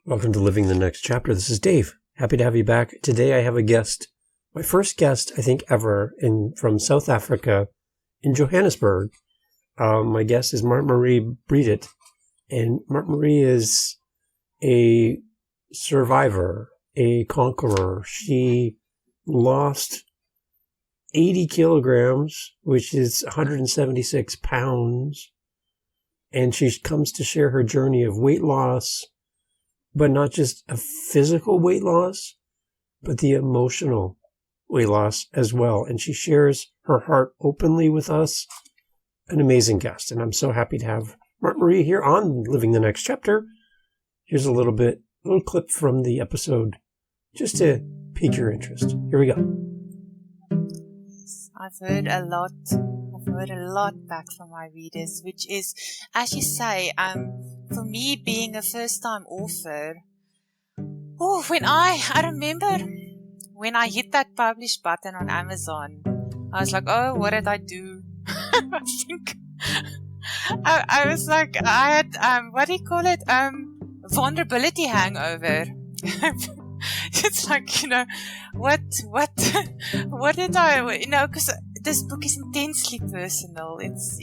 Welcome to Living the Next Chapter. This is Dave. Happy to have you back. Today I have a guest, my first guest, I think, ever from South Africa in Johannesburg. My guest is Mart-Mari Breedt. And Mart-Mari is a survivor, a conqueror. She lost 80 kilograms, which is 176 pounds. And she comes to share her journey of weight loss, but not just a physical weight loss, but the emotional weight loss as well. And she shares her heart openly with us. An amazing guest. And I'm so happy to have Mart-Mari here on Living the Next Chapter. Here's a little clip from the episode just to pique your interest. Here we go. I've heard a lot back from my readers, which is, as you say, for me being a first-time author, when I remember when I hit that publish button on Amazon, I was like, oh, what did I do? I think I was like, I had, what do you call it? Vulnerability hangover. It's like, what did I, because this book is intensely personal. It's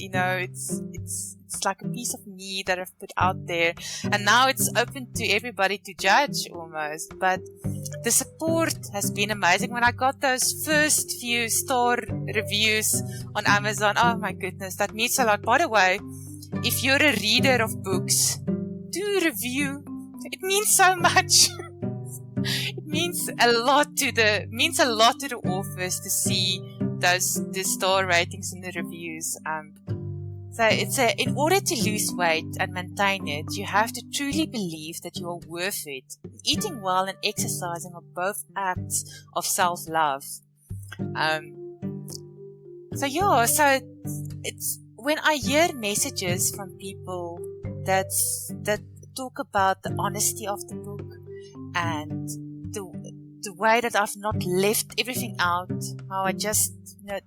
like a piece of me that I've put out there, and now it's open to everybody to judge almost. But the support has been amazing. When I got those first few star reviews on Amazon, oh my goodness, that means a lot. By the way, if you're a reader of books, do review. It means so much. It means a lot to the authors to see the star ratings and the reviews. So in order to lose weight and maintain it, you have to truly believe that you are worth it. Eating well and exercising are both acts of self-love. So it's when I hear messages from people that talk about the honesty of the book and the way that I've not left everything out, how I just, I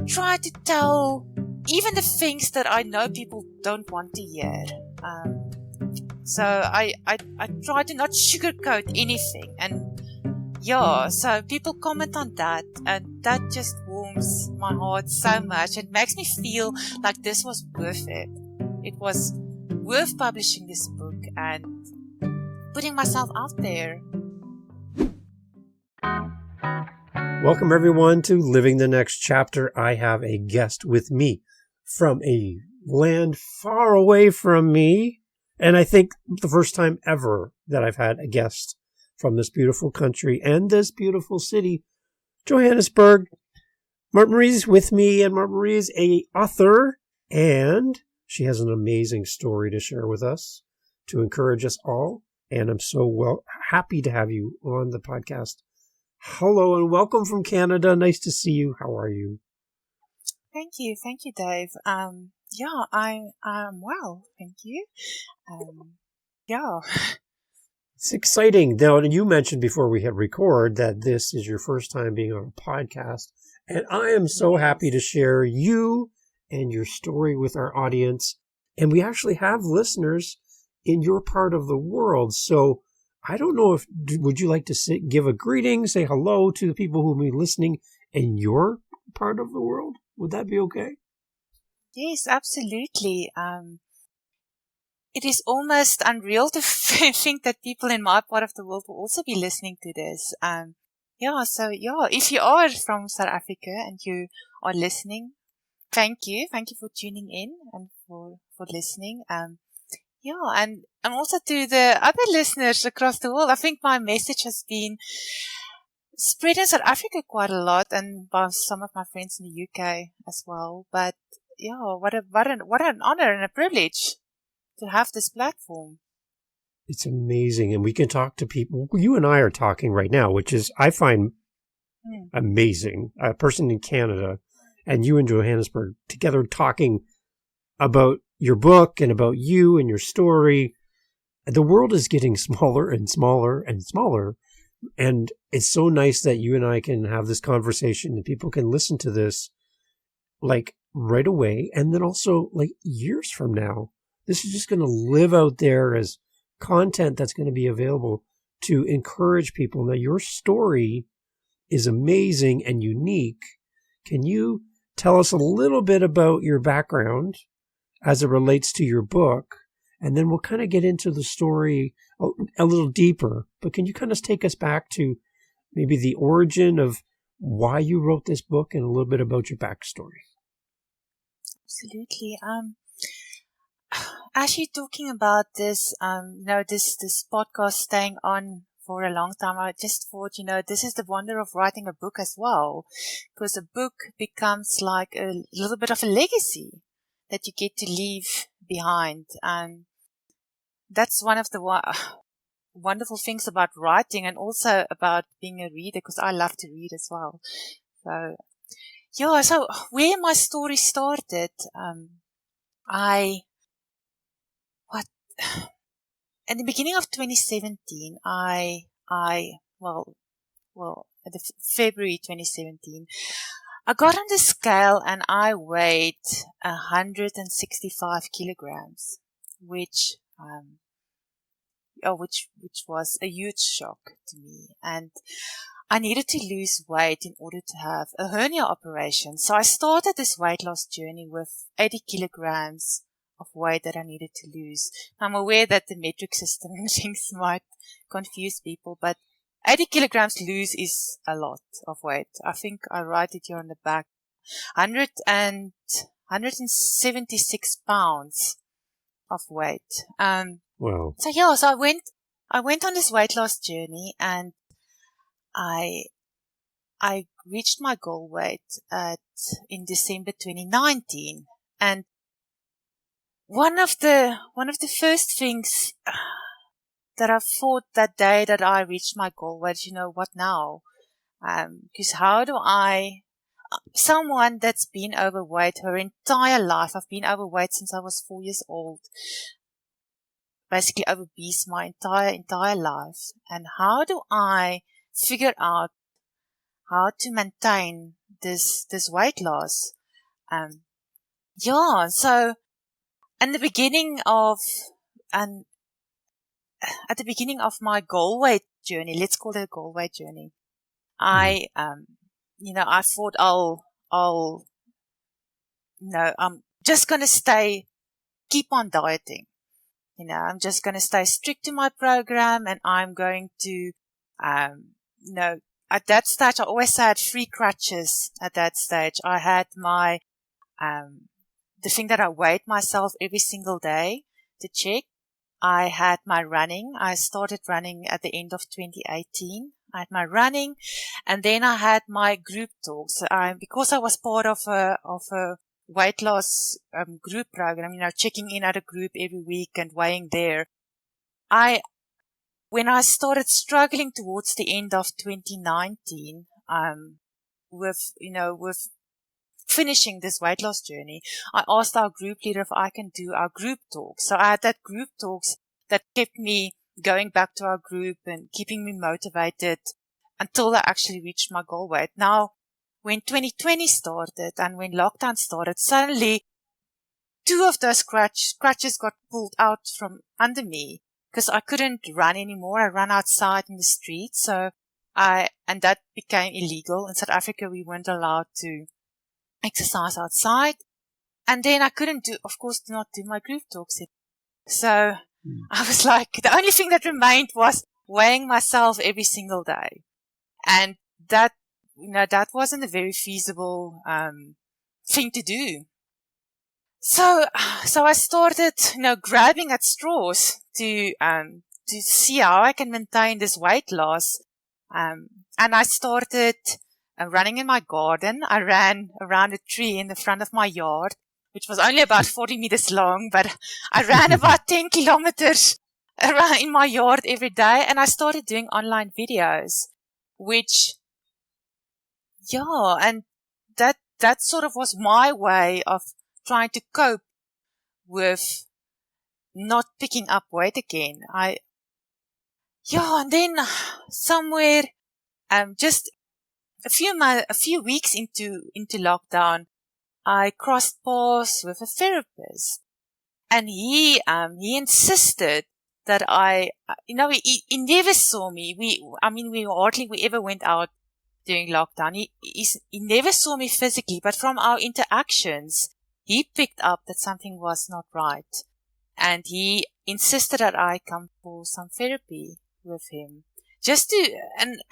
try to tell even the things that I know people don't want to hear. So I try to not sugarcoat anything. And so people comment on that, and that just warms my heart so much. It makes me feel like this was worth it. It was worth publishing this book and putting myself out there. Welcome, everyone, to Living the Next Chapter. I have a guest with me from a land far away from me, and I think the first time ever that I've had a guest from this beautiful country and this beautiful city, Johannesburg. Mart-Mari's with me, and Mart-Mari is an author, and she has an amazing story to share with us, to encourage us all, and I'm so happy to have you on the podcast. Hello and welcome from Canada. Nice to see you. How are you? Thank you, Dave. I'm well, thank you. It's exciting. Now, you mentioned before we hit record that this is your first time being on a podcast, and I am so happy to share you and your story with our audience. And we actually have listeners in your part of the world, so I don't know would you like to give a greeting, say hello to the people who will be listening in your part of the world? Would that be okay? Yes, absolutely. It is almost unreal to think that people in my part of the world will also be listening to this. If you are from South Africa and you are listening, thank you for tuning in and for listening. And also to the other listeners across the world, I think my message has been spread in South Africa quite a lot, and by some of my friends in the UK as well. But what an honor and a privilege to have this platform. It's amazing, and we can talk to people. You and I are talking right now, which is I find amazing. A person in Canada and you in Johannesburg together talking about your book and about you and your story. The world is getting smaller and smaller and smaller. And it's so nice that you and I can have this conversation and people can listen to this like right away. And then also like years from now, this is just going to live out there as content that's going to be available to encourage people. Now, your story is amazing and unique. Can you tell us a little bit about your background as it relates to your book? And then we'll kind of get into the story a little deeper. But can you kind of take us back to maybe the origin of why you wrote this book and a little bit about your backstory? Absolutely. As you're talking about this, this podcast staying on for a long time, I just thought, this is the wonder of writing a book as well, because a book becomes like a little bit of a legacy that you get to leave behind. And that's one of the wonderful things about writing, and also about being a reader, because I love to read as well. So where my story started, in the beginning of 2017, February 2017, I got on the scale and I weighed 165 kilograms, which was a huge shock to me. And I needed to lose weight in order to have a hernia operation. So I started this weight loss journey with 80 kilograms of weight that I needed to lose. I'm aware that the metric system and things might confuse people, but 80 kilograms lose is a lot of weight. I think I write it here on the back. 176 pounds of weight. Wow. So I went on this weight loss journey, and I reached my goal weight in December 2019. And one of the first things that I thought that day that I reached my goal was, what now? Because how do someone that's been overweight her entire life, I've been overweight since I was 4 years old, basically obese my entire life. And how do I figure out how to maintain this weight loss? So at the beginning of my goal weight journey, let's call it a goal weight journey, I thought I'm just going to keep on dieting. I'm just going to stay strict to my program, and I'm going to, at that stage, I always had 3 crutches at that stage. I had my, the thing that I weighed myself every single day to check. I had my running. I started running at the end of 2018. I had my running, and then I had my group talks. Because I was part of a weight loss group program, checking in at a group every week and weighing there. When I started struggling towards the end of 2019, with finishing this weight loss journey, I asked our group leader if I can do our group talks. So I had that group talks that kept me going back to our group and keeping me motivated until I actually reached my goal weight. Now, when 2020 started and when lockdown started, suddenly 2 of those crutches got pulled out from under me because I couldn't run anymore. I ran outside in the street. And that became illegal. In South Africa, we weren't allowed to exercise outside. And then I couldn't not do my group talks. So I was like, the only thing that remained was weighing myself every single day. And that wasn't a very feasible thing to do. So I started, grabbing at straws to see how I can maintain this weight loss. And I started running in my garden. I ran around a tree in the front of my yard, which was only about 40 meters long, but I ran about 10 kilometers around in my yard every day. And I started doing online videos, and that sort of was my way of trying to cope with not picking up weight again. And then somewhere, just a few weeks into lockdown, I crossed paths with a therapist, and he insisted that he never saw me. We hardly ever went out during lockdown. He never saw me physically, but from our interactions, he picked up that something was not right. And he insisted that I come for some therapy with him. And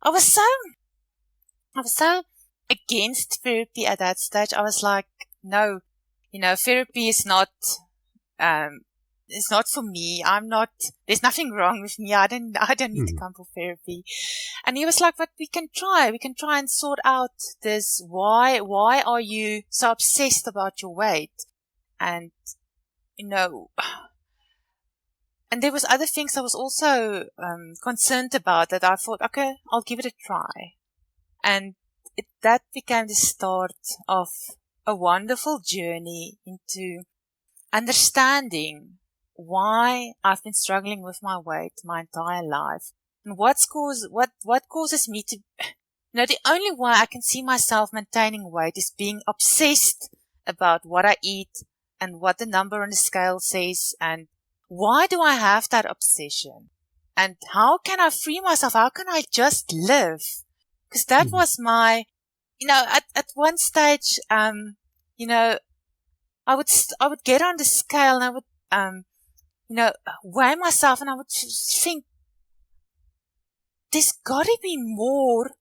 I was so against therapy at that stage. I was like, no, therapy is not, it's not for me. There's nothing wrong with me. I don't need to come for therapy. And he was like, but we can try and sort out this. Why are you so obsessed about your weight? And, and there was other things I was also, concerned about that I thought, okay, I'll give it a try. And that became the start of a wonderful journey into understanding why I've been struggling with my weight my entire life, and what causes me to, the only way I can see myself maintaining weight is being obsessed about what I eat and what the number on the scale says, and why do I have that obsession, and how can I free myself? How can I just live? Because that was my, at one stage, I would get on the scale and I would, weigh myself, and I would think, there's gotta be more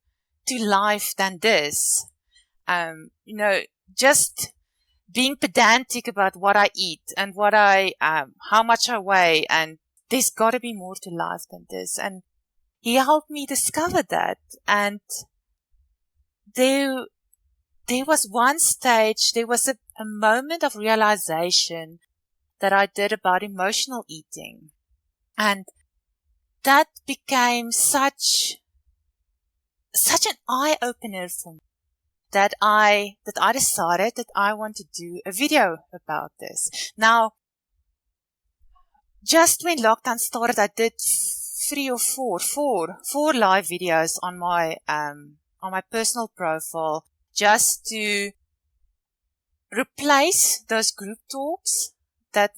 to life than this. Just being pedantic about what I eat and how much I weigh, and there's gotta be more to life than this. And he helped me discover that. And there was one stage, there was a moment of realization that I did about emotional eating. And that became such an eye-opener for me that I decided that I want to do a video about this. Now, just when lockdown started, I did 3 or 4 live videos on my personal profile, just to replace those group talks that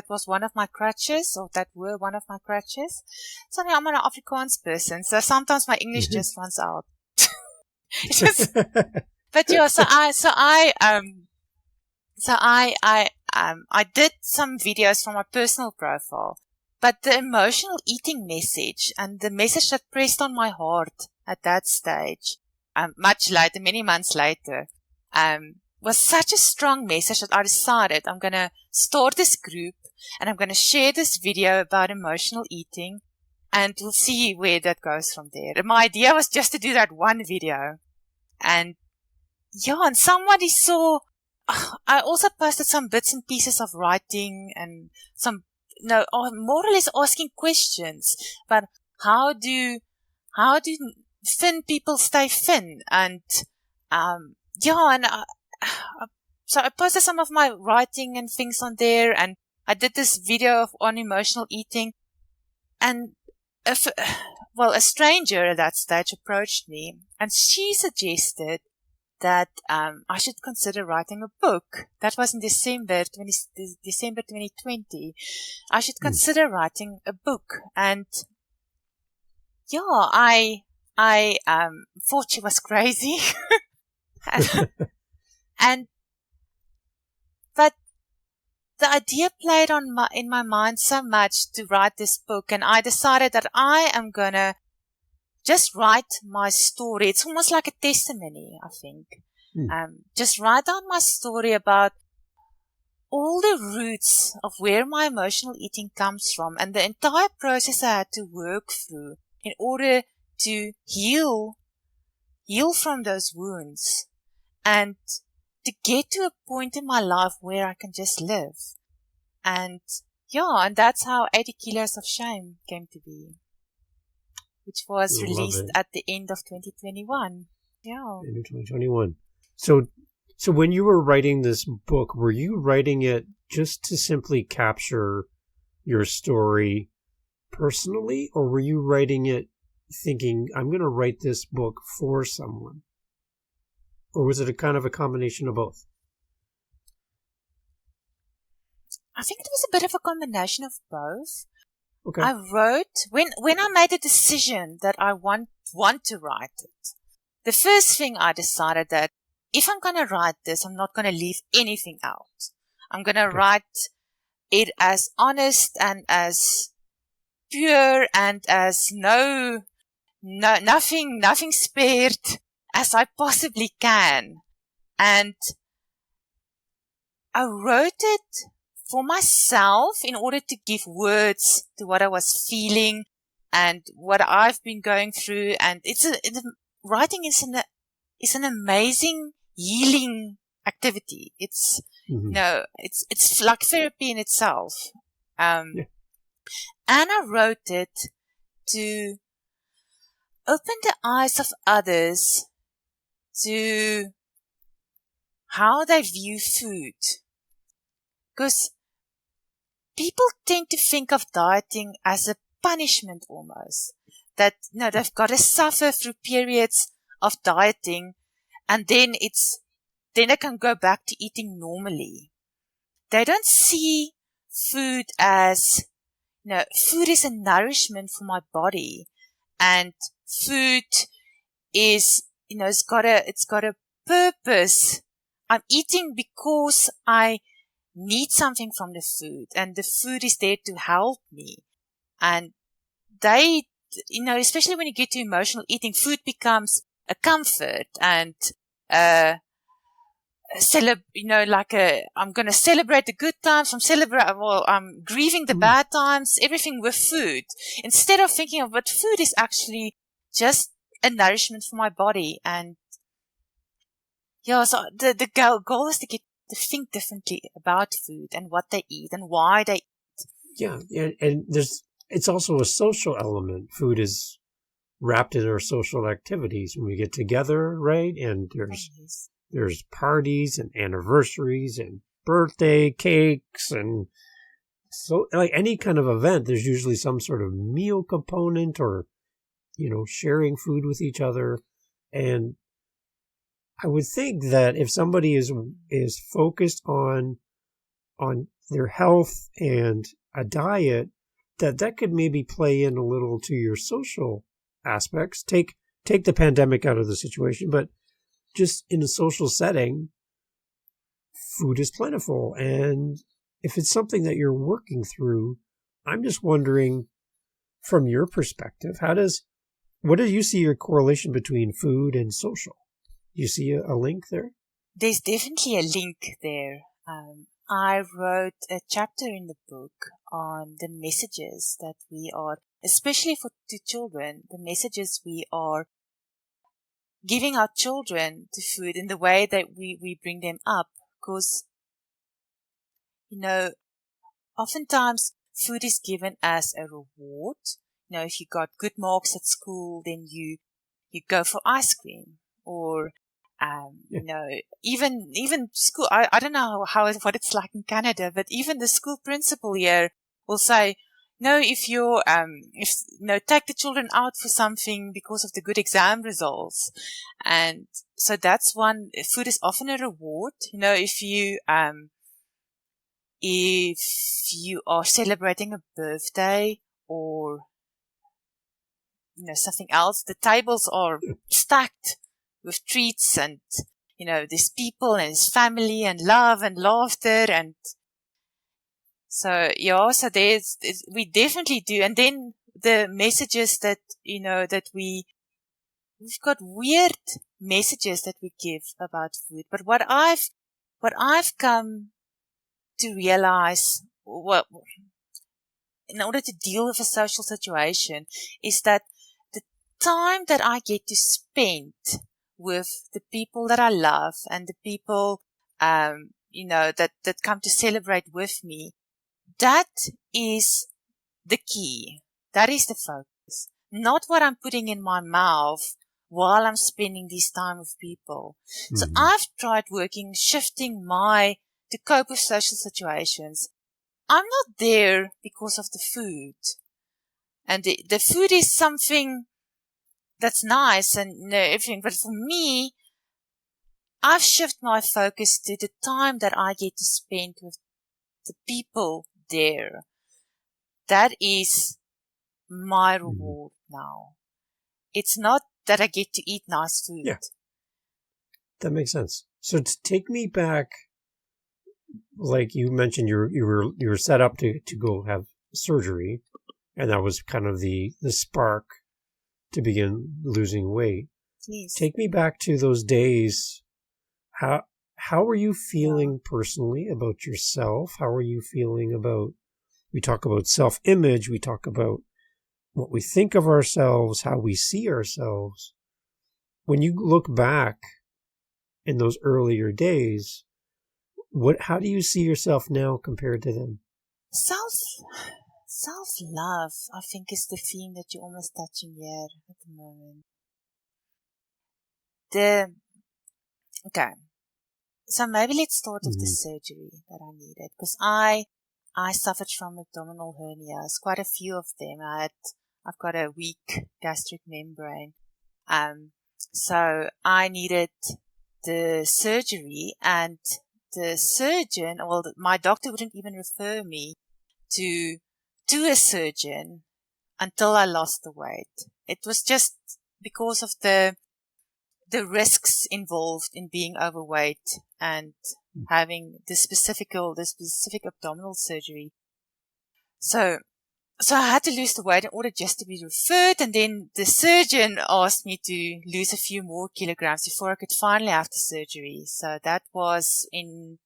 was one of my crutches, or that were one of my crutches. So I'm an Afrikaans person, so sometimes my English just runs out. But yeah, I did some videos from my personal profile, but the emotional eating message and the message that pressed on my heart at that stage, much later, many months later, was such a strong message that I decided I'm going to start this group and I'm going to share this video about emotional eating, and we'll see where that goes from there. And my idea was just to do that one video. And somebody saw, I also posted some bits and pieces of writing and some, more or less asking questions, but how do thin people stay thin? And, so I posted some of my writing and things on there, and I did this video on emotional eating, and a stranger at that stage approached me, and she suggested that I should consider writing a book. That was in December 2020. I should consider writing a book, and I thought she was crazy. But the idea played in my mind so much to write this book, and I decided that I am gonna just write my story. It's almost like a testimony, I think. Just write down my story about all the roots of where my emotional eating comes from, and the entire process I had to work through in order to heal from those wounds, and to get to a point in my life where I can just live. And that's how 80 Kilos of Shame came to be, which was released at the end of 2021. End of 2021. So when you were writing this book, were you writing it just to simply capture your story personally, or were you writing it thinking, I'm going to write this book for someone? Or was it a kind of a combination of both? I think it was a bit of a combination of both. Okay. I wrote, when I made a decision that I want to write it, the first thing I decided that if I'm going to write this, I'm not going to leave anything out. I'm going to write it as honest and as pure and as nothing spared as I possibly can. And I wrote it for myself in order to give words to what I was feeling and what I've been going through. And writing is an amazing healing activity. It's, it's like therapy in itself. And I wrote it to open the eyes of others to how they view food. Because people tend to think of dieting as a punishment almost. That, they've got to suffer through periods of dieting and then they can go back to eating normally. They don't see food as, food is a nourishment for my body, and food is, it's got a purpose. I'm eating because I need something from the food, and the food is there to help me. And they, especially when you get to emotional eating, food becomes a comfort and I'm going to celebrate the good times. I'm grieving the bad times, everything with food, instead of thinking of what food is actually just a nourishment for my body. And so the goal is to get to think differently about food and what they eat and why they eat. Yeah, and it's also a social element. Food is wrapped in our social activities when we get together, right? And there's parties and anniversaries and birthday cakes, and so like any kind of event, there's usually some sort of meal component or, sharing food with each other. And I would think that if somebody is focused on their health and a diet, that could maybe play in a little to your social aspects. Take the pandemic out of the situation, but just in a social setting, food is plentiful. And if it's something that you're working through, I'm just wondering, from your perspective, what do you see your correlation between food and social? You see a link there? There's definitely a link there. I wrote a chapter in the book on the messages that we are, especially to children, the messages we are giving our children to food in the way that we bring them up. Because, oftentimes food is given as a reward. If you got good marks at school, then you go for ice cream, or even school. I don't know what it's like in Canada, but even the school principal here will say, if you're take the children out for something because of the good exam results. And so that's one. Food is often a reward. If you are celebrating a birthday or something else, the tables are stacked with treats, and there's people and there's family and love and laughter, and so we definitely do. And then the messages that that we've got weird messages that we give about food. But what I've come to realize, well, in order to deal with a social situation, is that the time that I get to spend with the people that I love and the people, that come to celebrate with me, that is the key. That is the focus. Not what I'm putting in my mouth while I'm spending this time with people. Mm-hmm. So I've tried shifting to cope with social situations. I'm not there because of the food. And the food is something that's nice and everything. But for me, I've shifted my focus to the time that I get to spend with the people there, that is my reward now. It's not that I get to eat nice food. Yeah, that makes sense. So to take me back, like you mentioned, you were set up to go have surgery, and that was kind of the spark to begin losing weight. Yes. Take me back to those days. How were you feeling personally about yourself? How were you feeling about, we talk about self-image, we talk about what we think of ourselves, how we see ourselves. When you look back in those earlier days, how do you see yourself now compared to them? Self-love, I think, is the theme that you're almost touching here at the moment. Okay. So maybe let's start with the surgery that I needed, because I suffered from abdominal hernias, quite a few of them. I've got a weak gastric membrane. So I needed the surgery, and the surgeon, my doctor wouldn't even refer me to a surgeon until I lost the weight. It was just because of the risks involved in being overweight and having the specific abdominal surgery. So I had to lose the weight in order just to be referred, and then the surgeon asked me to lose a few more kilograms before I could finally have the surgery. So that was in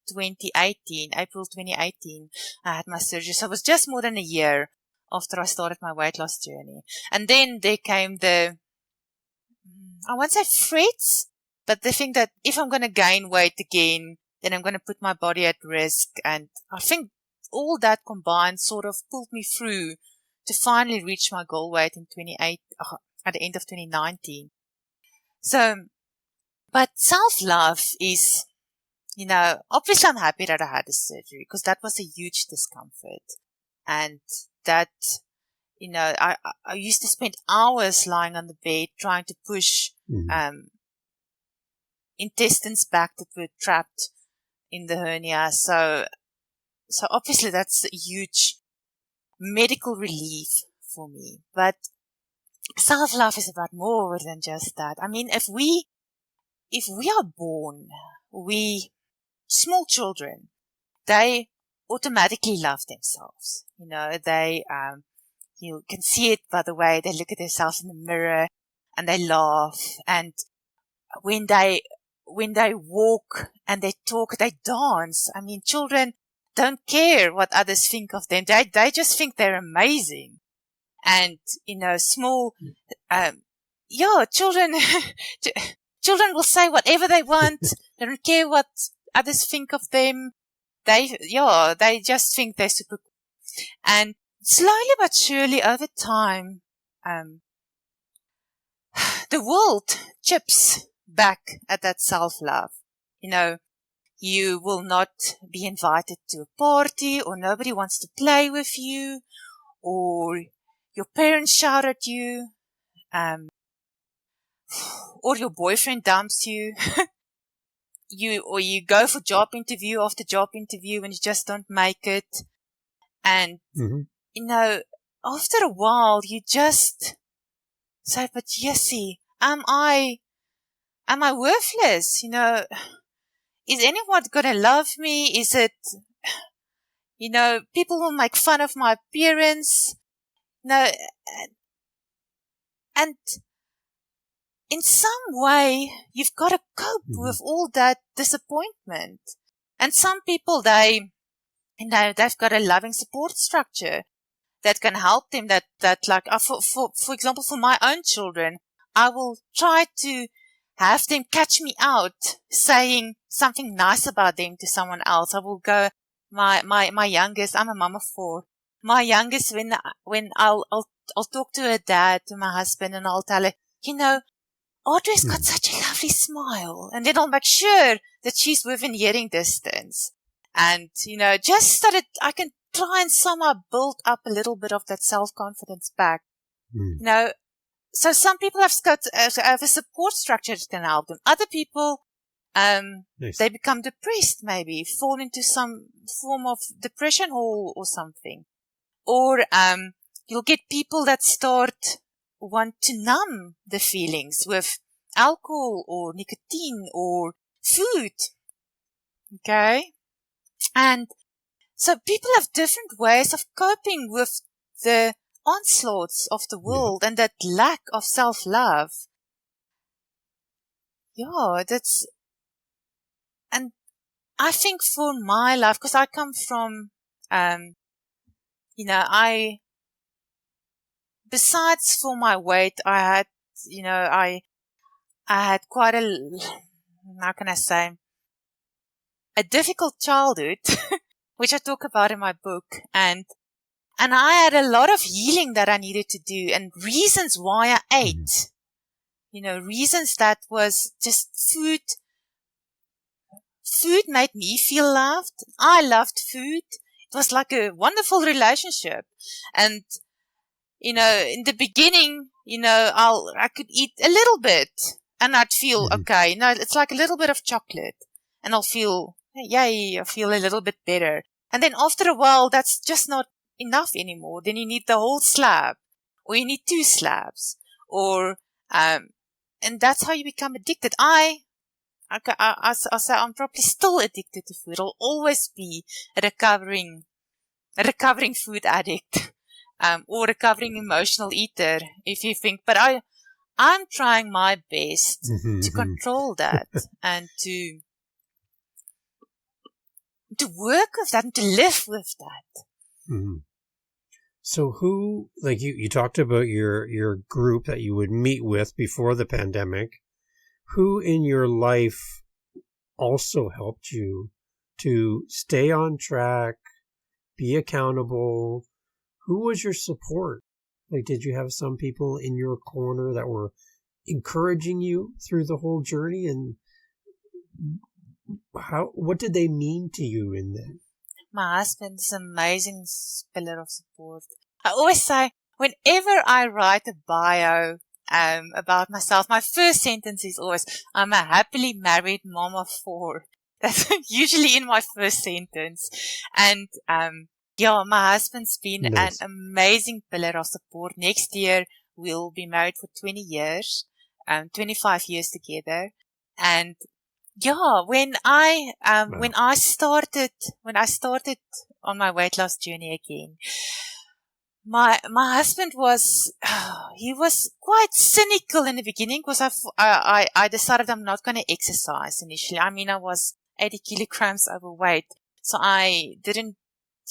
2018, April 2018, I had my surgery. So it was just more than a year after I started my weight loss journey. And then there came I won't say threats, but the thing that if I'm going to gain weight again, then I'm going to put my body at risk. And I think all that combined sort of pulled me through to finally reach my goal weight in at the end of 2019. So, but self-love is, obviously I'm happy that I had the surgery, because that was a huge discomfort. And that, I used to spend hours lying on the bed trying to push intestines back that were trapped in the hernia. So obviously that's a huge medical relief for me. But self-love is about more than just that. I mean, if we are born, small children, they automatically love themselves. They, you can see it by the way they look at themselves in the mirror and they laugh. And when they walk and they talk, they dance. I mean, children don't care what others think of them. They just think they're amazing. And, small, children, children will say whatever they want. They don't care what others think of them. They just think they're super cool. And slowly but surely over time, the world chips back at that self-love. You will not be invited to a party, or nobody wants to play with you, or your parents shout at you, or your boyfriend dumps you. You go for job interview after job interview and you just don't make it. And, after a while, you just say, but Jessie, am I worthless? Is anyone going to love me? Is it, people will make fun of my appearance. And in some way, you've got to cope with all that disappointment. And some people, they've got a loving support structure that can help them, that like, for example, for my own children, I will try to have them catch me out saying something nice about them to someone else. I will go, my youngest, I'm a mom of 4. My youngest, when I'll talk to her dad, to my husband, and I'll tell her, Audrey's got such a lovely smile. And then I'll make sure that she's within hearing distance. And, just so that I can try and somehow build up a little bit of that self-confidence back. So some people have a support structure that can help them. Other people, Nice. they become depressed, maybe fall into some form of depression or something. Or you'll get people that want to numb the feelings with alcohol or nicotine or food. Okay? And so people have different ways of coping with the onslaughts of the world and that lack of self-love. Yeah, and I think for my life, because I come from, besides for my weight, I had, I had quite how can I say, a difficult childhood, which I talk about in my book. And I had a lot of healing that I needed to do and reasons why I ate. Reasons that was just food. Food made me feel loved. I loved food. It was like a wonderful relationship. And, in the beginning, I could eat a little bit and I'd feel okay. It's like a little bit of chocolate and I'll feel, yay, I feel a little bit better. And then after a while, that's just not enough anymore. Then you need the whole slab or you need 2 slabs or, and that's how you become addicted. I'll say I'm probably still addicted to food. I'll always be a recovering food addict, or recovering emotional eater, if you think. But I'm trying my best to control that and to work with that and to live with that. Mm-hmm. So who, like you talked about your group that you would meet with before the pandemic. Who in your life also helped you to stay on track, be accountable? Who was your support? Like, did you have some people in your corner that were encouraging you through the whole journey? And what did they mean to you in that? My husband is an amazing pillar of support. I always say, whenever I write a bio about myself, my first sentence is always, I'm a happily married mom of 4. That's usually in my first sentence. And my husband's been an amazing pillar of support. Next year, we'll be married for 20 years, 25 years together. And when I started on my weight loss journey again, my husband was quite cynical in the beginning because I decided I'm not going to exercise initially. I mean, I was 80 kilograms overweight, so I didn't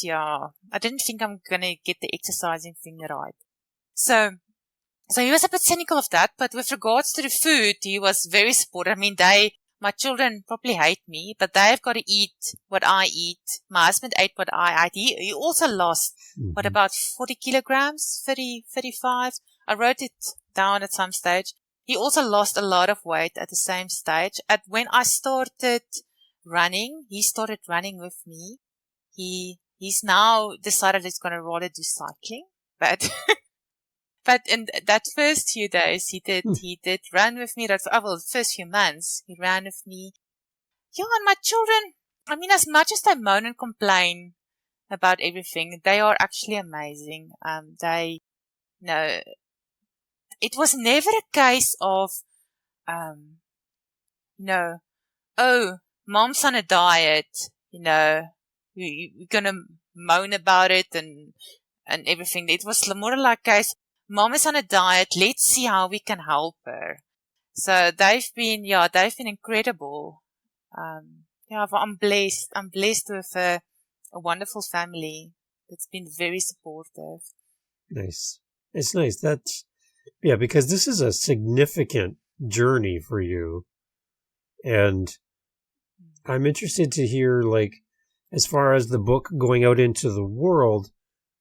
think I'm going to get the exercising thing right. So he was a bit cynical of that, but with regards to the food, he was very supportive. I mean, my children probably hate me, but they've got to eat what I eat. My husband ate what I ate. He also lost, about 40 kilograms, 30, 35. I wrote it down at some stage. He also lost a lot of weight at the same stage. When I started running, he started running with me. He's now decided he's going to rather do cycling, but in that first few days, he did run with me. The first few months, he ran with me. Yeah, and my children, I mean, as much as they moan and complain about everything, they are actually amazing. It was never a case of, oh, mom's on a diet, we're gonna moan about it and everything. It was more like a case, Mom is on a diet. Let's see how we can help her. So they've been incredible. I'm blessed. I'm blessed with a wonderful family that's been very supportive. Nice. It's nice. Because this is a significant journey for you. And I'm interested to hear, as far as the book going out into the world,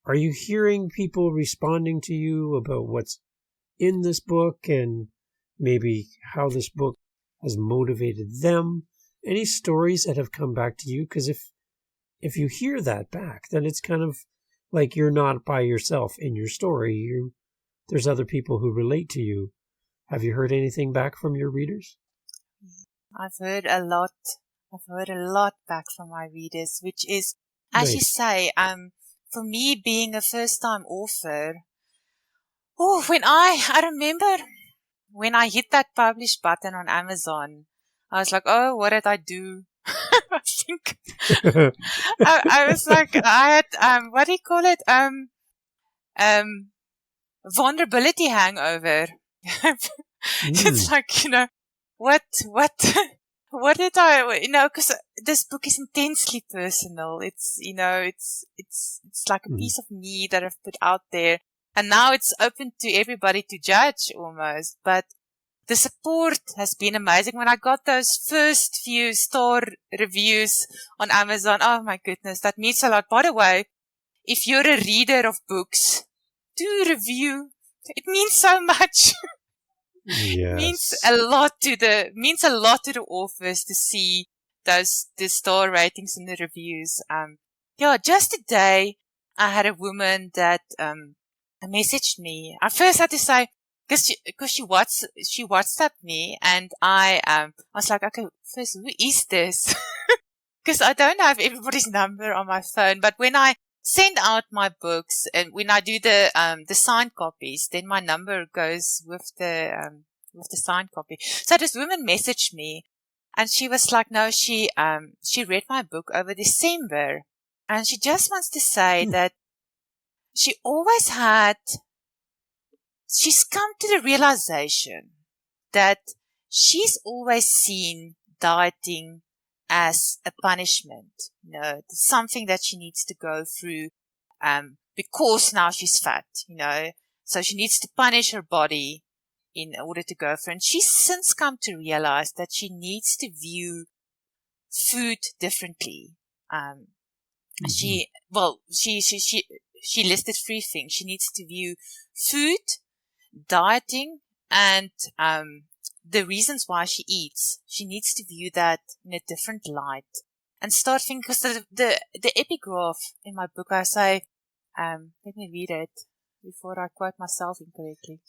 are you hearing people responding to you about what's in this book and maybe how this book has motivated them? Any stories that have come back to you? Because if you hear that back, then it's kind of like you're not by yourself in your story. There's other people who relate to you. Have you heard anything back from your readers? I've heard a lot. I've heard a lot back from my readers, which is, as you Nice. say, for me being a first-time author, when I remember when I hit that publish button on Amazon, I was like, oh, what did I do? I think I was like, I had, what do you call it? Vulnerability hangover. It's like, what, what did I, cause this book is intensely personal. It's, it's like a piece of me that I've put out there. And now it's open to everybody to judge almost. But the support has been amazing. When I got those first few star reviews on Amazon, oh my goodness, that means a lot. By the way, if you're a reader of books, do review. It means so much. Yes. means a lot to the authors to see the star ratings and the reviews. Just today I had a woman that messaged me. I first had to say, because she WhatsApped me, and I was like, okay, first, who is this? Because I don't have everybody's number on my phone. But when I send out my books and when I do the signed copies, then my number goes with the signed copy. So this woman messaged me, and she was like, no, she read my book over December, and she just wants to say that she always had. She's come to the realization that she's always seen dieting as a punishment, something that she needs to go through, because now she's fat, so she needs to punish her body in order to go through. And she's since come to realize that she needs to view food differently. She listed 3 things. She needs to view food, dieting, and the reasons why she eats. She needs to view that in a different light and start thinking, because the epigraph in my book, I say, let me read it before I quote myself incorrectly.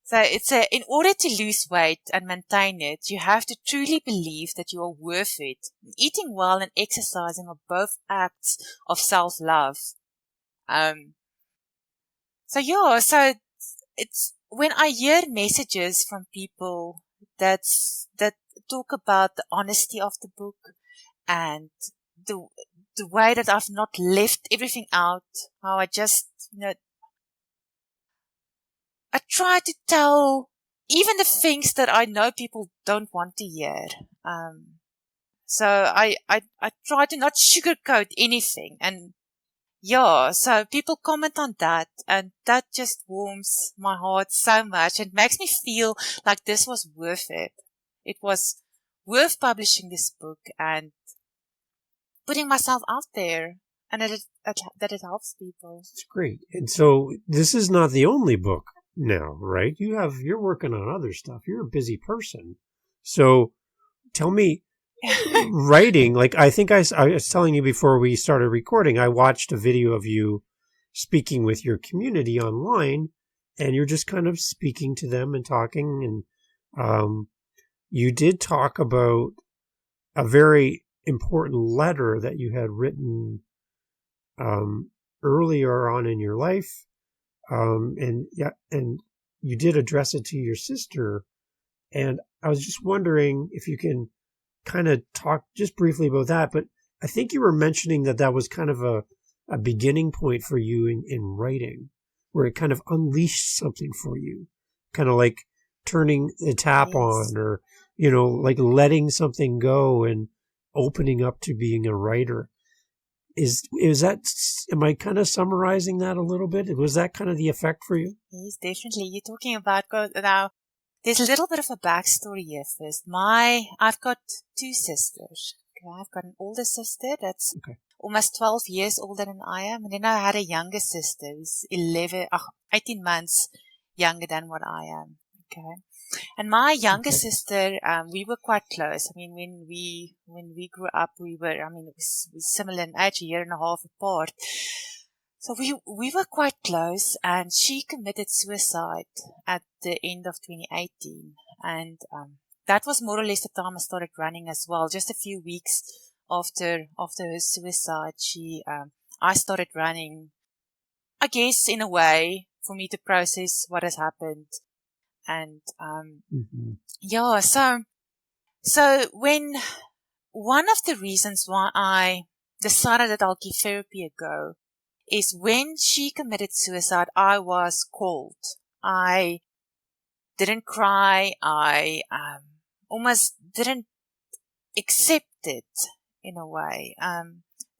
So it's in order to lose weight and maintain it, you have to truly believe that you are worth it. Eating well and exercising are both acts of self-love. So it's when I hear messages from people that talk about the honesty of the book and the way that I've not left everything out, how I just, I try to tell even the things that I know people don't want to hear. So I try to not sugarcoat anything. And so people comment on that, and that just warms my heart so much. It makes me feel like this was worth it. It was worth publishing this book and putting myself out there, and that it helps people. It's great. And so this is not the only book now, right? You're working on other stuff. You're a busy person. So tell me, writing, like I think I was telling you before we started recording, I watched a video of you speaking with your community online, and you're just kind of speaking to them and talking. And you did talk about a very important letter that you had written earlier on in your life. And you did address it to your sister. And I was just wondering if you can kind of talk just briefly about that. But I think you were mentioning that was kind of a beginning point for you in writing, where it kind of unleashed something for you, kind of like turning the tap on, or, like letting something go and opening up to being a writer. Is that, am I kind of summarizing that a little bit? Was that kind of the effect for you? Yes, definitely. You're talking about, now, there's a little bit of a backstory here first. I've got 2 sisters. Okay, I've got an older sister that's almost 12 years older than I am. And then I had a younger sister who's 18 months younger than what I am. Okay. And my younger sister, we were quite close. I mean, when we grew up, it was similar in age, a year and a half apart. So we were quite close, and she committed suicide at the end of 2018. And that was more or less the time I started running as well. Just a few weeks after her suicide, I started running, I guess, in a way for me to process what has happened. And, yeah, so when one of the reasons why I decided that I'll give therapy a go is when she committed suicide, I was cold. I didn't cry. I almost didn't accept it in a way.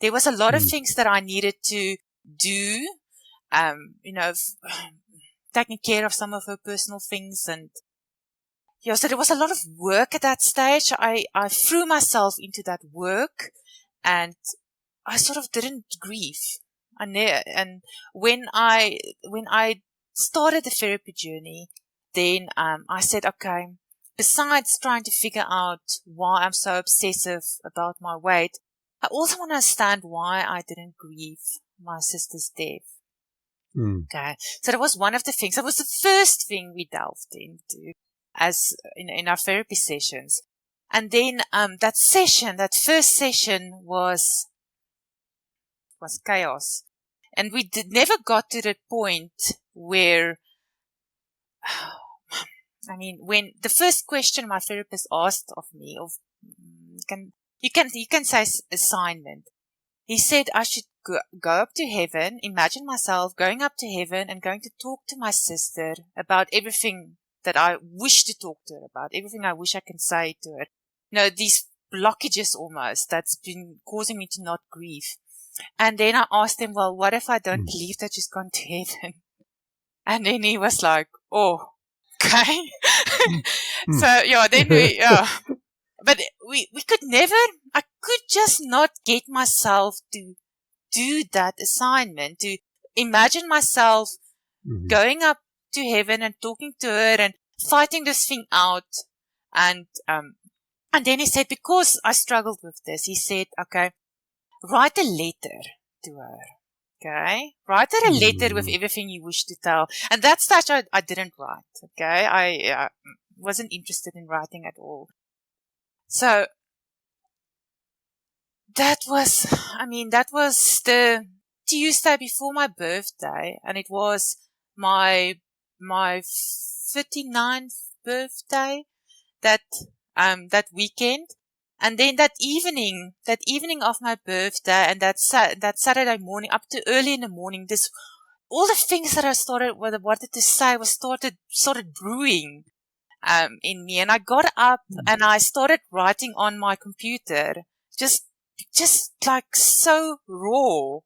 There was a lot of things that I needed to do, taking care of some of her personal things. And yeah, so there was a lot of work at that stage. I threw myself into that work and I sort of didn't grieve. And when I started the therapy journey, then I said, okay, besides trying to figure out why I'm so obsessive about my weight, I also want to understand why I didn't grieve my sister's death. Okay, so that was one of the things. That was the first thing we delved into as in our therapy sessions. And then that first session was chaos. And we never got to the point where, when the first question my therapist asked of me, you can say assignment. He said I should go up to heaven, imagine myself going up to heaven and going to talk to my sister about everything that I wish to talk to her about, everything I wish I can say to her. These blockages almost that's been causing me to not grieve. And then I asked him, well, what if I don't believe that she's gone to heaven? And then he was like, oh, okay. So, yeah, then but we could never, I could just not get myself to do that assignment, to imagine myself going up to heaven and talking to her and fighting this thing out. And then he said, because I struggled with this, he said, okay, write a letter to her. Okay? Write her a letter with everything you wish to tell. And that stage I didn't write. Okay? I wasn't interested in writing at all. So that was the Tuesday before my birthday, and it was my 39th birthday that weekend. And then that evening of my birthday and that Saturday morning up to early in the morning, all the things that I wanted to say started brewing in me. And I got up and I started writing on my computer, just like so raw,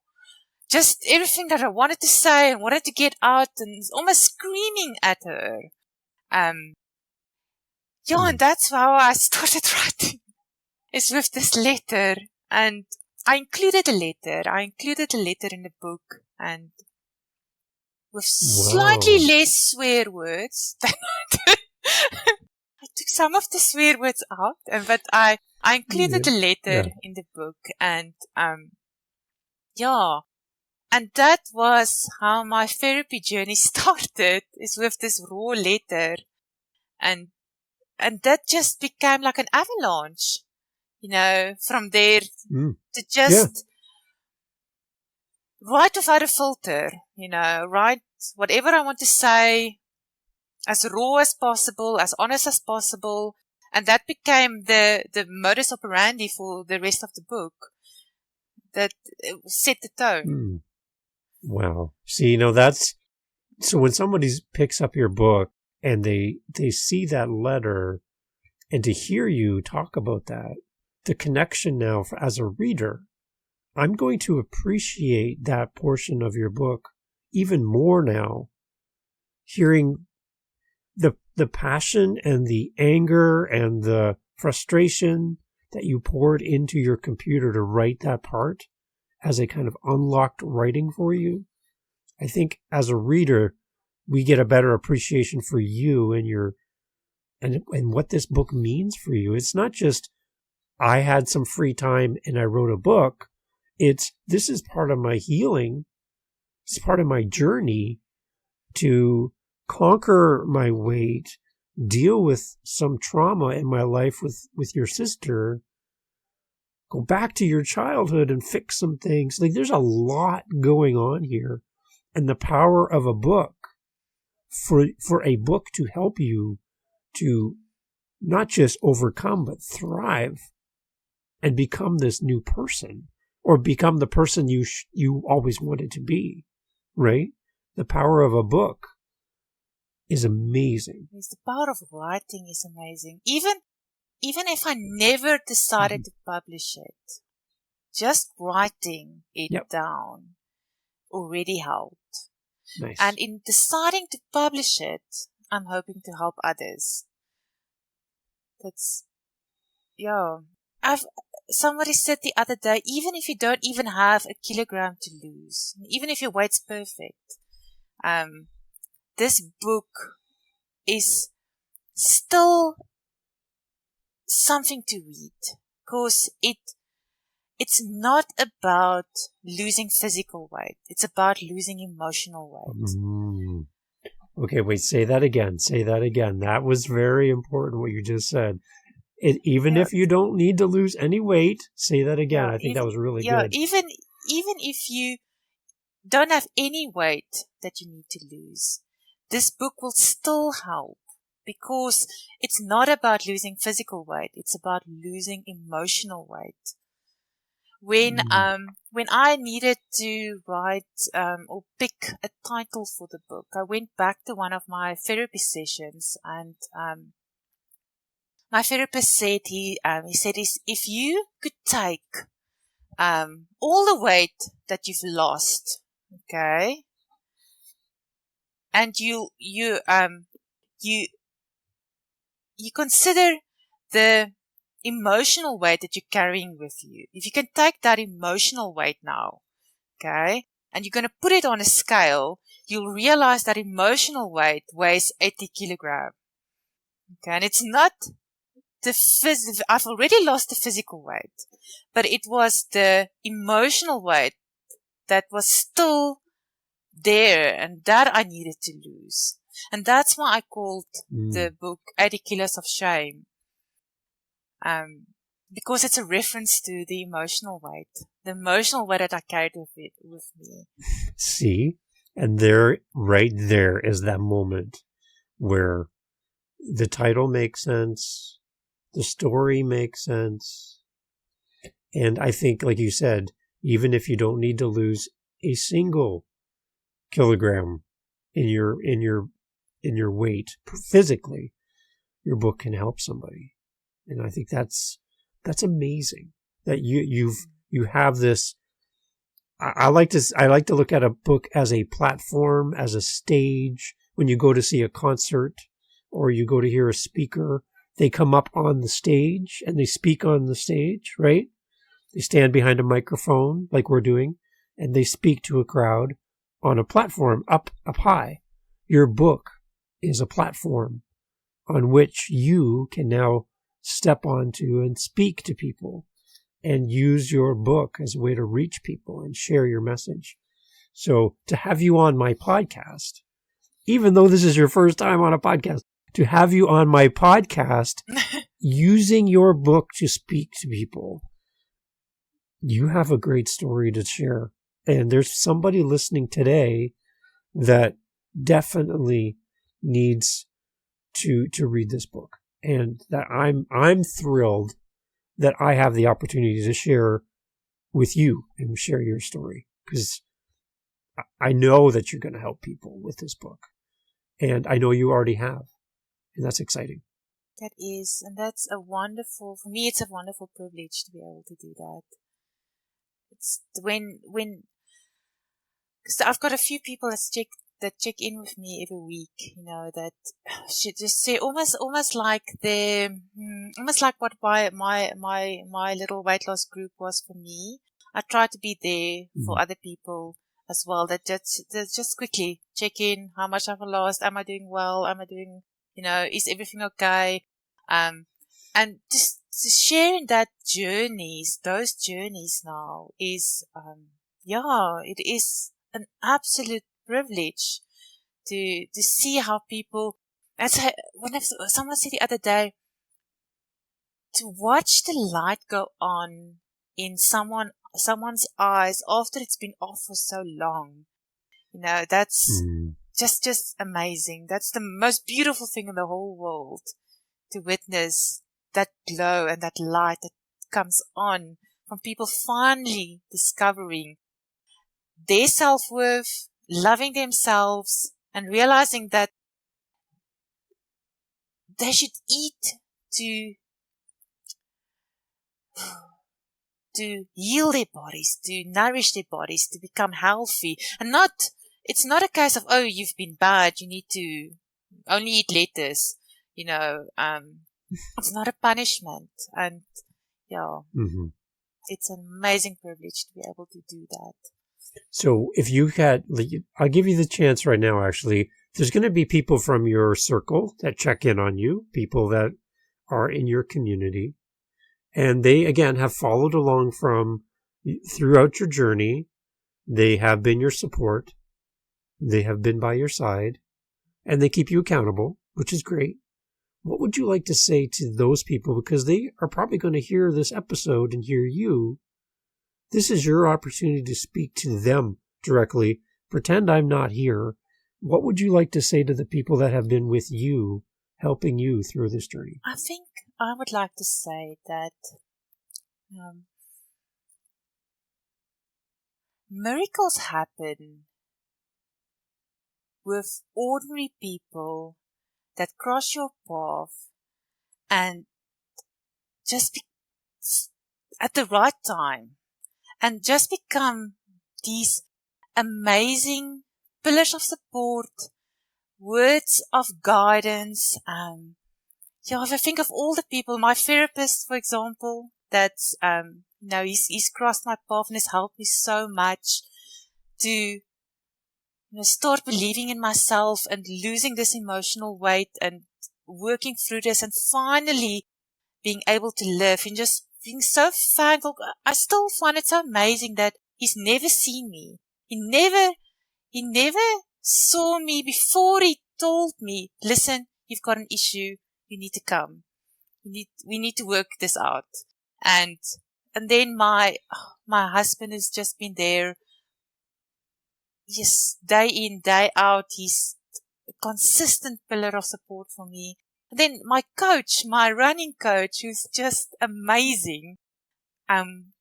just everything that I wanted to say and wanted to get out, and almost screaming at her. And that's how I started writing. Is with this letter, and I included a letter in the book, and with slightly less swear words than I did. I took some of the swear words out, but I included a letter in the book, and and that was how my therapy journey started, is with this raw letter, and that just became like an avalanche. From there to just write without a filter, write whatever I want to say as raw as possible, as honest as possible. And that became the modus operandi for the rest of the book. That set the tone. Wow. See, so when somebody picks up your book and they see that letter, and to hear you talk about that, the connection now as a reader, I'm going to appreciate that portion of your book even more now, hearing the passion and the anger and the frustration that you poured into your computer to write that part as a kind of unlocked writing for you. I think as a reader, we get a better appreciation for you and what this book means for you. It's not just I had some free time and I wrote a book. This is part of my healing. It's part of my journey to conquer my weight, deal with some trauma in my life with your sister, go back to your childhood and fix some things. Like, there's a lot going on here. And the power of a book, for a book to help you to not just overcome, but thrive and become this new person, or become the person you always wanted to be, right? The power of a book is amazing. Yes, the power of writing is amazing. Even if I never decided to publish it, just writing it down already helped. Nice. And in deciding to publish it, I'm hoping to help others. That's, somebody said the other day, even if you don't even have a kilogram to lose, even if your weight's perfect, this book is still something to read, because it's not about losing physical weight. It's about losing emotional weight. Okay, wait, say that again. That was very important, what you just said. Even if you don't need to lose any weight, say that again. I think that was really good. Even if you don't have any weight that you need to lose, this book will still help, because it's not about losing physical weight. It's about losing emotional weight. When I needed to write or pick a title for the book, I went back to one of my therapy sessions, and my therapist said if you could take all the weight that you've lost, okay, and you consider the emotional weight that you're carrying with you. If you can take that emotional weight now, okay, and you're going to put it on a scale, you'll realize that emotional weight weighs 80 kilograms. Okay, and it's not I've already lost the physical weight, but it was the emotional weight that was still there, and that I needed to lose. And that's why I called the book 80 Kilos of Shame. Because it's a reference to the emotional weight that I carried with me. See, and right there is that moment where the title makes sense, the story makes sense, and I think, like you said, even if you don't need to lose a single kilogram in your weight physically, your book can help somebody. And I think that's amazing that you have this. I like to look at a book as a platform, as a stage. When you go to see a concert or you go to hear a speaker, they come up on the stage and they speak on the stage, right? They stand behind a microphone like we're doing, and they speak to a crowd on a platform up high. Your book is a platform on which you can now step onto and speak to people and use your book as a way to reach people and share your message. So to have you on my podcast, even though this is your first time on a podcast, to have you on my podcast using your book to speak to people, you have a great story to share. And there's somebody listening today that definitely needs to read this book. And that I'm thrilled that I have the opportunity to share with you and share your story, because I know that you're going to help people with this book, and I know you already have, and that's exciting. That is, and for me, it's a wonderful privilege to be able to do that. It's when, because I've got a few people that check in with me every week, that should just say almost like what my little weight loss group was for me. I try to be there for other people as well, that just quickly check in, how much I've lost, am I doing well, is everything okay, and just sharing those journeys now is, it is an absolute privilege to see how people, Someone said the other day, to watch the light go on in someone's eyes after it's been off for so long, that's just amazing. That's the most beautiful thing in the whole world, to witness that glow and that light that comes on from people finally discovering their self-worth, loving themselves, and realizing that they should eat to heal their bodies, to nourish their bodies, to become healthy. And it's not a case of, oh, you've been bad, you need to only eat lettuce. It's not a punishment. And yeah, it's an amazing privilege to be able to do that. So if you had, I'll give you the chance right now, actually. There's going to be people from your circle that check in on you, people that are in your community. And they, again, have followed along throughout your journey. They have been your support. They have been by your side. And they keep you accountable, which is great. What would you like to say to those people? Because they are probably going to hear this episode and hear you. This is your opportunity to speak to them directly. Pretend I'm not here. What would you like to say to the people that have been with you, helping you through this journey? I think I would like to say that miracles happen with ordinary people that cross your path and just at the right time, and just become these amazing pillars of support, words of guidance. If I think of all the people, my therapist, for example, that's, he's crossed my path and has helped me so much to, start believing in myself and losing this emotional weight and working through this and finally being able to live and just being so thankful. I still find it so amazing that he's never seen me. He never saw me before he told me, listen, you've got an issue. You need to come. We need to work this out. And then my husband has just been there. Yes, day in, day out. He's a consistent pillar of support for me. And then my coach, my running coach, who's just amazing, and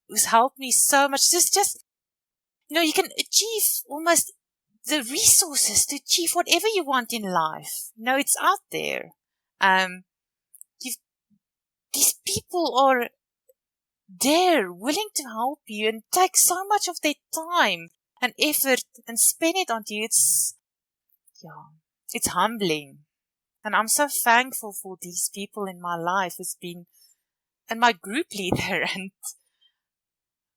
who's helped me so much. Just you can achieve almost the resources to achieve whatever you want in life. It's out there. These people are there, willing to help you and take so much of their time and effort and spend it on you. It's humbling. And I'm so thankful for these people in my life and my group leader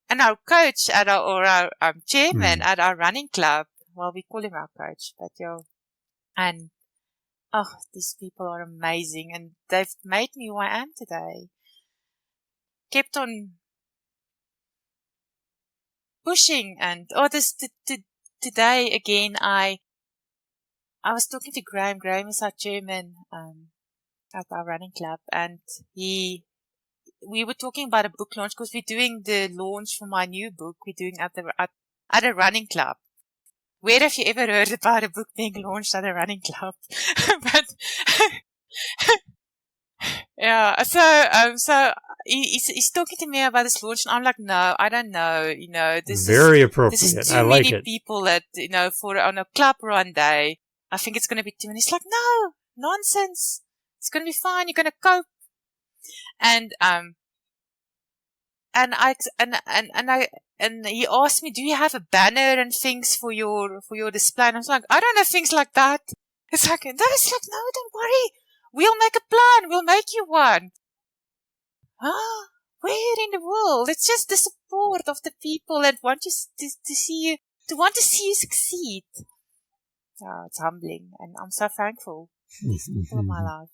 and our coach our chairman at our running club. Well, we call him our coach, but and these people are amazing and they've made me who I am today. Kept on pushing and today again I was talking to Graham. Graham is our chairman at our running club, and we were talking about a book launch because we're doing the launch for my new book. We're doing at a running club. Where have you ever heard about a book being launched at a running club? But yeah, so he's talking to me about this launch, and I'm like, no, I don't know. This very is appropriate. This is too I like many it. people that on a club run day. I think it's going to be too many. He's like, no, nonsense. It's going to be fine. You're going to cope. And he asked me, do you have a banner and things for your display? And I was like, I don't have things like that. It's like, no, don't worry. We'll make a plan. We'll make you one. Where in the world? It's just the support of the people that want you to see you succeed. It's humbling, and I'm so thankful for my life.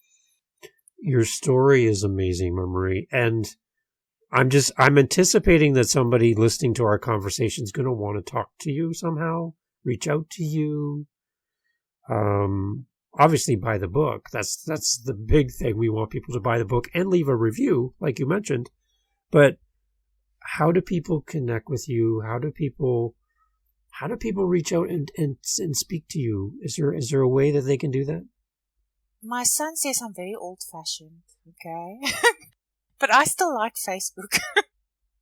Your story is amazing, Mart-Mari, and I'm anticipating that somebody listening to our conversation is going to want to talk to you somehow, reach out to you. obviously buy the book. That's the big thing. We want people to buy the book and leave a review, like you mentioned. But how do people connect with you? How do people reach out and speak to you? Is there a way that they can do that? My son says I'm very old-fashioned, okay? But I still like Facebook.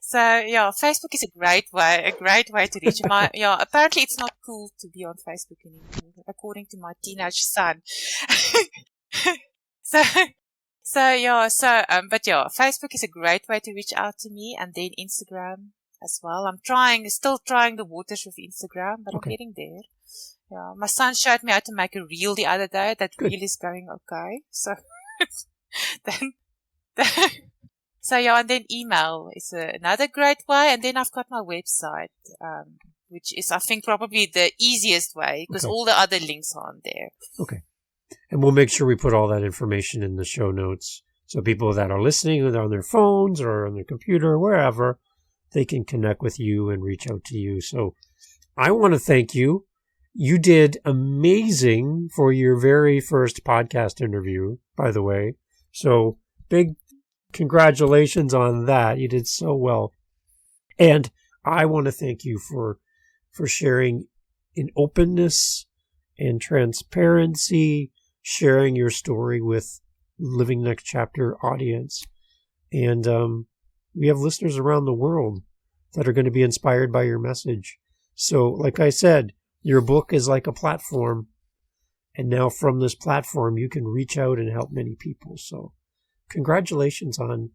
So, yeah, Facebook is a great way to reach him. Apparently it's not cool to be on Facebook anymore, according to my teenage son. But Facebook is a great way to reach out to me, and then Instagram as well. I'm still trying the waters with Instagram, but I'm getting there. Yeah, my son showed me how to make a reel the other day. That Good. reel is going okay. So, and then email is another great way. And then I've got my website, which is, I think, probably the easiest way because all the other links are on there. Okay. And we'll make sure we put all that information in the show notes. So people that are listening, whether on their phones or on their computer or wherever, they can connect with you and reach out to you. So I want to thank you. You did amazing for your very first podcast interview, by the way. So big congratulations on that. You did so well. And I want to thank you for sharing in openness and transparency, sharing your story with Living Next Chapter audience. And we have listeners around the world that are going to be inspired by your message. So, like I said, your book is like a platform. And now from this platform, you can reach out and help many people. So congratulations on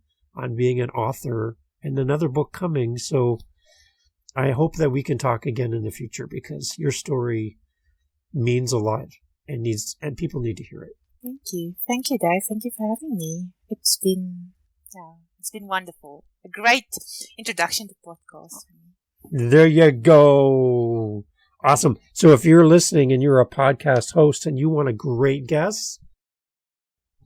being an author and another book coming. So I hope that we can talk again in the future because your story means a lot and people need to hear it. Thank you, Dave. Thank you for having me. It's been wonderful. A great introduction to podcasts. There you go. Awesome. So if you're listening and you're a podcast host and you want a great guest,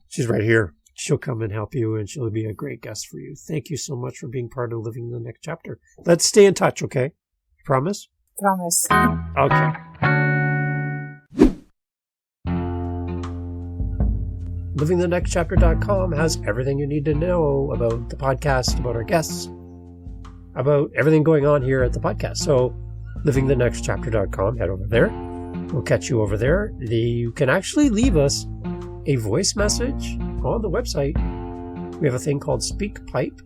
she's right here. She'll come and help you, and she'll be a great guest for you. Thank you so much for being part of Living the Next Chapter. Let's stay in touch, okay? Promise? Promise. Okay. LivingTheNextChapter.com has everything you need to know about the podcast, about our guests, about everything going on here at the podcast. So LivingTheNextChapter.com, head over there. We'll catch you over there. You can actually leave us a voice message on the website. We have a thing called SpeakPipe,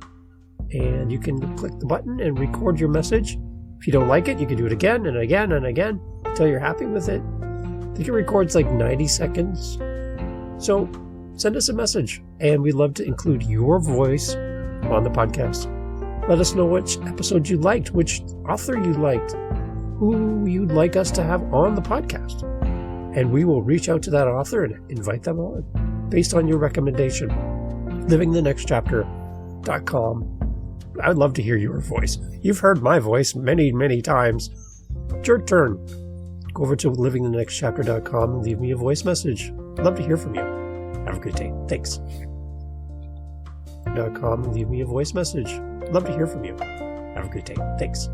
and you can click the button and record your message. If you don't like it, you can do it again and again and again until you're happy with it. I think it records like 90 seconds. So send us a message, and we'd love to include your voice on the podcast. Let us know which episode you liked, which author you liked, who you'd like us to have on the podcast. And we will reach out to that author and invite them on based on your recommendation. LivingTheNextChapter.com. I'd love to hear your voice. You've heard my voice many, many times. It's your turn. Go over to LivingTheNextChapter.com and leave me a voice message. I'd love to hear from you. Have a great day. Thanks. .com and leave me a voice message. I'd love to hear from you. Have a great day. Thanks.